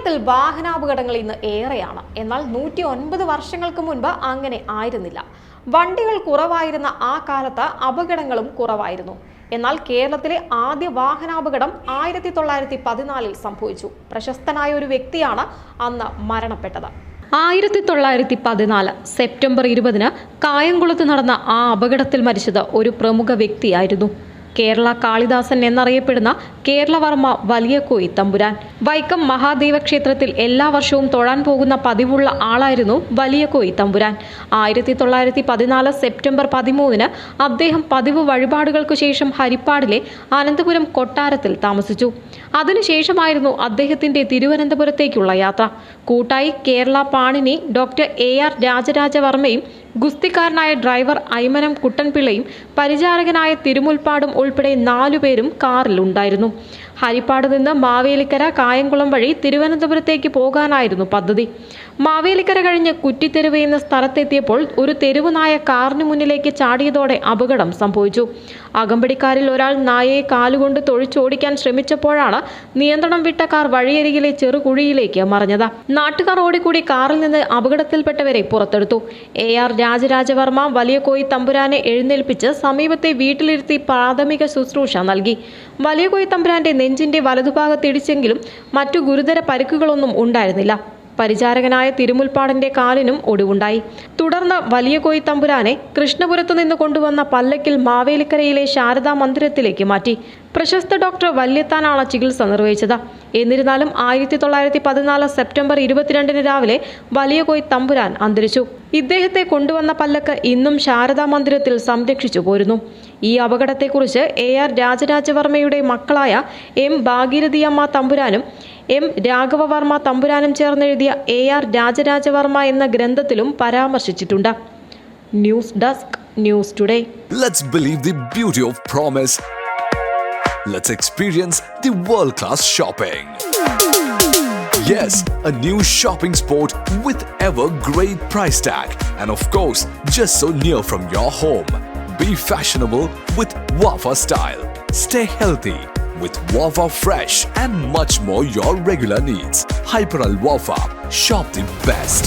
കേരളത്തിൽ വാഹനാപകടങ്ങൾ ഇന്ന് ഏറെയാണ്. എന്നാൽ 109 വർഷങ്ങൾക്ക് മുൻപ് അങ്ങനെ ആയിരുന്നില്ല. വണ്ടികൾ കുറവായിരുന്ന ആ കാലത്ത് അപകടങ്ങളും കുറവായിരുന്നു. എന്നാൽ കേരളത്തിലെ ആദ്യ വാഹനാപകടം 1914 സംഭവിച്ചു. പ്രശസ്തനായ ഒരു വ്യക്തിയാണ് അന്ന് മരണപ്പെട്ടത്. 1914 സെപ്റ്റംബർ 20 കായംകുളത്ത് നടന്ന ആ അപകടത്തിൽ മരിച്ചത് ഒരു പ്രമുഖ വ്യക്തിയായിരുന്നു. കേരള കാളിദാസൻ എന്നറിയപ്പെടുന്ന കേരളവർമ്മ വലിയകോയി തമ്പുരാൻ. വൈക്കം മഹാദേവ ക്ഷേത്രത്തിൽ എല്ലാ വർഷവും തൊഴാൻ പോകുന്ന പതിവുള്ള ആളായിരുന്നു വലിയകോയി തമ്പുരാൻ. 1914 സെപ്റ്റംബർ 13 അദ്ദേഹം പതിവ് വഴിപാടുകൾക്കു ശേഷം ഹരിപ്പാടിലെ അനന്തപുരം കൊട്ടാരത്തിൽ താമസിച്ചു. അതിനുശേഷമായിരുന്നു അദ്ദേഹത്തിന്റെ തിരുവനന്തപുരത്തേക്കുള്ള യാത്ര. കൂട്ടായി കേരള പാണിനി ഡോക്ടർ AR രാജരാജവർമ്മയും ഗുസ്തിക്കാരനായ ഡ്രൈവർ ഐമനം കുട്ടൻപിള്ളയും പരിചാരകനായ തിരുമുൽപ്പാടും ഉൾപ്പെടെ 4 പേരും കാറിലുണ്ടായിരുന്നു. ഹരിപ്പാട് നിന്ന് മാവേലിക്കര കായംകുളം വഴി തിരുവനന്തപുരത്തേക്ക് പോകാനായിരുന്നു പദ്ധതി. മാവേലിക്കര കഴിഞ്ഞ് കുറ്റിത്തെരുവ് എന്ന സ്ഥലത്തെത്തിയപ്പോൾ ഒരു തെരുവ് നായ കാറിന് മുന്നിലേക്ക് ചാടിയതോടെ അപകടം സംഭവിച്ചു. അകമ്പടിക്കാരിൽ ഒരാൾ നായയെ കാലുകൊണ്ട് തൊഴിച്ചോടിക്കാൻ ശ്രമിച്ചപ്പോഴാണ് നിയന്ത്രണം വിട്ട കാർ വഴിയരികിലെ ചെറുകുഴിയിലേക്ക് മറിഞ്ഞത്. നാട്ടുകാർ ഓടിക്കൂടി കാറിൽ നിന്ന് അപകടത്തിൽപ്പെട്ടവരെ പുറത്തെടുത്തു. AR രാജരാജവർമ്മ വലിയകോയി തമ്പുരാനെ എഴുന്നേൽപ്പിച്ച് സമീപത്തെ വീട്ടിലിരുത്തി പ്രാഥമിക ശുശ്രൂഷ നൽകി. വലിയകോയി തമ്പുരാന്റെ നെഞ്ചിന്റെ വലതുഭാഗത്തിടിച്ചെങ്കിലും മറ്റു ഗുരുതര പരിക്കുകളൊന്നും ഉണ്ടായിരുന്നില്ല. പരിചാരകനായ തിരുമുൽപ്പാടിന്റെ കാലിനും ഒടിവുണ്ടായി. തുടർന്ന് വലിയകോയി തമ്പുരാനെ കൃഷ്ണപുരത്തു നിന്ന് കൊണ്ടുവന്ന പല്ലക്കിൽ മാവേലിക്കരയിലെ ശാരദാ മന്ദിരത്തിലേക്ക് മാറ്റി. പ്രശസ്ത ഡോക്ടർ വല്യത്താനാണ് ചികിത്സ നിർവഹിച്ചത്. എന്നിരുന്നാലും 1914 സെപ്റ്റംബർ 22 രാവിലെ വലിയകോയി തമ്പുരാൻ അന്തരിച്ചു. ഇദ്ദേഹത്തെ കൊണ്ടുവന്ന പല്ലക്ക് ഇന്നും ശാരദാ മന്ദിരത്തിൽ സംരക്ഷിച്ചു പോരുന്നു. ഈ അപകടത്തെക്കുറിച്ച് AR രാജരാജവർമ്മയുടെ മക്കളായ M ഭാഗീരഥിയമ്മ തമ്പുരാനും M രാഘവവർമ്മ തമ്പുരാനും ചേർന്നെഴുതിയ AR രാജരാജവർമ്മ എന്ന ഗ്രന്ഥത്തിലും പരാമർശിച്ചിട്ടുണ്ട്. News desk, news today. Let's believe the beauty of promise. Let's experience the world-class shopping. Yes, a new shopping sport with ever great price tag, and of course, just so near from your home. Be fashionable with Wafa style. Stay healthy with Wafa Fresh and much more your regular needs. Hyper Al Wafa. Shop the best.